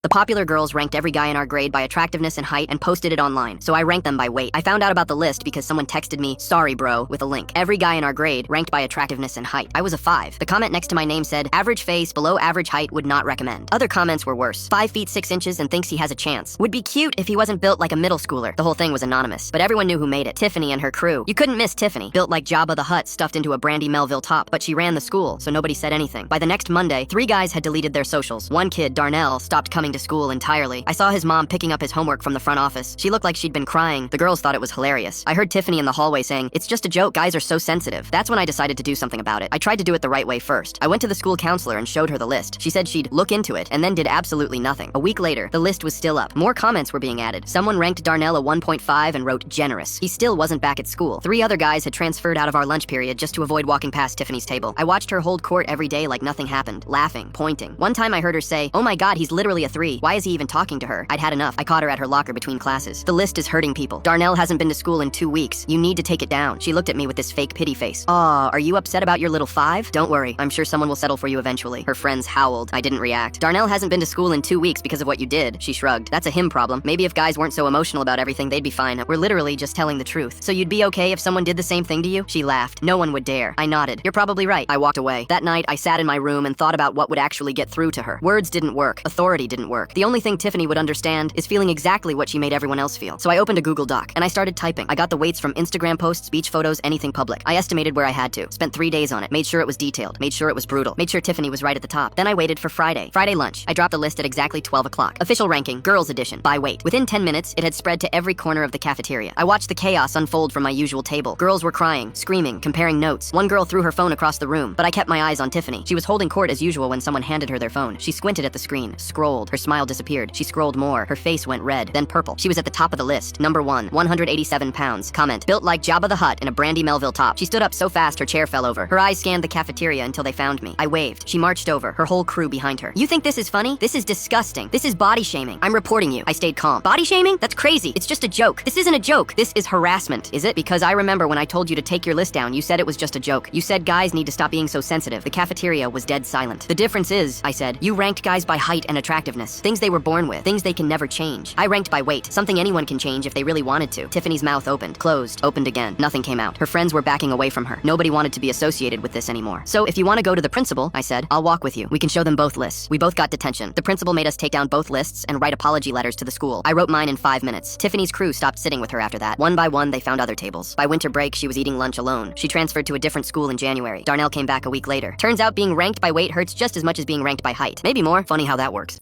The popular girls ranked every guy in our grade by attractiveness and height and posted it online, so I ranked them by weight. I found out about the list because someone texted me, "Sorry bro," with a link. Every guy in our grade ranked by attractiveness and height. I was a 5. The comment next to my name said, "Average face, below average height, would not recommend." Other comments were worse. 5 feet 6 inches and thinks he has a chance. Would be cute if he wasn't built like a middle schooler. The whole thing was anonymous, but everyone knew who made it. Tiffany and her crew. You couldn't miss Tiffany. Built like Jabba the Hutt stuffed into a Brandy Melville top, but she ran the school, so nobody said anything. By the next Monday, 3 guys had deleted their socials. One kid, Darnell, stopped coming to school entirely. I saw his mom picking up his homework from the front office. She looked like she'd been crying. The girls thought it was hilarious. I heard Tiffany in the hallway saying, "It's just a joke, guys are so sensitive." That's when I decided to do something about it. I tried to do it the right way first. I went to the school counselor and showed her the list. She said she'd look into it, and then did absolutely nothing. A week later, the list was still up. More comments were being added. Someone ranked Darnell a 1.5 and wrote generous. He still wasn't back at school. 3 other guys had transferred out of our lunch period just to avoid walking past Tiffany's table. I watched her hold court every day like nothing happened, laughing, pointing. One time I heard her say, "Oh my god, he's literally a 3. Why is he even talking to her?" I'd had enough. I caught her at her locker between classes. "The list is hurting people. Darnell hasn't been to school in 2 weeks. You need to take it down." She looked at me with this fake pity face. "Aw, are you upset about your little 5? Don't worry, I'm sure someone will settle for you eventually." Her friends howled. I didn't react. "Darnell hasn't been to school in 2 weeks because of what you did." She shrugged. "That's a him problem. Maybe if guys weren't so emotional about everything, they'd be fine. We're literally just telling the truth. So you'd be okay if someone did the same thing to you?" She laughed. "No one would dare." I nodded. "You're probably right." I walked away. That night, I sat in my room and thought about what would actually get through to her. Words didn't work. Authority didn't work. The only thing Tiffany would understand is feeling exactly what she made everyone else feel. So I opened a Google Doc and I started typing. I got the weights from Instagram posts, beach photos, anything public. I estimated where I had to. Spent 3 days on it. Made sure it was detailed. Made sure it was brutal. Made sure Tiffany was right at the top. Then I waited for Friday. Friday lunch. I dropped the list at exactly 12 o'clock. Official ranking, girls edition, by weight. Within 10 minutes, it had spread to every corner of the cafeteria. I watched the chaos unfold from my usual table. Girls were crying, screaming, comparing notes. One girl threw her phone across the room, but I kept my eyes on Tiffany. She was holding court as usual when someone handed her their phone. She squinted at the screen, scrolled. Her smile disappeared. She scrolled more. Her face went red, then purple. She was at the top of the list. Number 1, 187 pounds. Comment, built like Jabba the Hutt in a Brandy Melville top. She stood up so fast her chair fell over. Her eyes scanned the cafeteria until they found me. I waved. She marched over, her whole crew behind her. "You think this is funny? This is disgusting. This is body shaming. I'm reporting you." I stayed calm. "Body shaming? That's crazy. It's just a joke." "This isn't a joke. This is harassment." "Is it? Because I remember when I told you to take your list down, you said it was just a joke. You said guys need to stop being so sensitive." The cafeteria was dead silent. "The difference is," I said, "you ranked guys by height and attractiveness. Things they were born with. Things they can never change. I ranked by weight. Something anyone can change if they really wanted to." Tiffany's mouth opened, closed, opened again. Nothing came out. Her friends were backing away from her. Nobody wanted to be associated with this anymore. "So if you want to go to the principal," I said, "I'll walk with you. We can show them both lists." We both got detention. The principal made us take down both lists and write apology letters to the school. I wrote mine in 5 minutes. Tiffany's crew stopped sitting with her after that. One by one, they found other tables. By winter break, she was eating lunch alone. She transferred to a different school in January. Darnell came back a week later. Turns out being ranked by weight hurts just as much as being ranked by height. Maybe more. Funny how that works.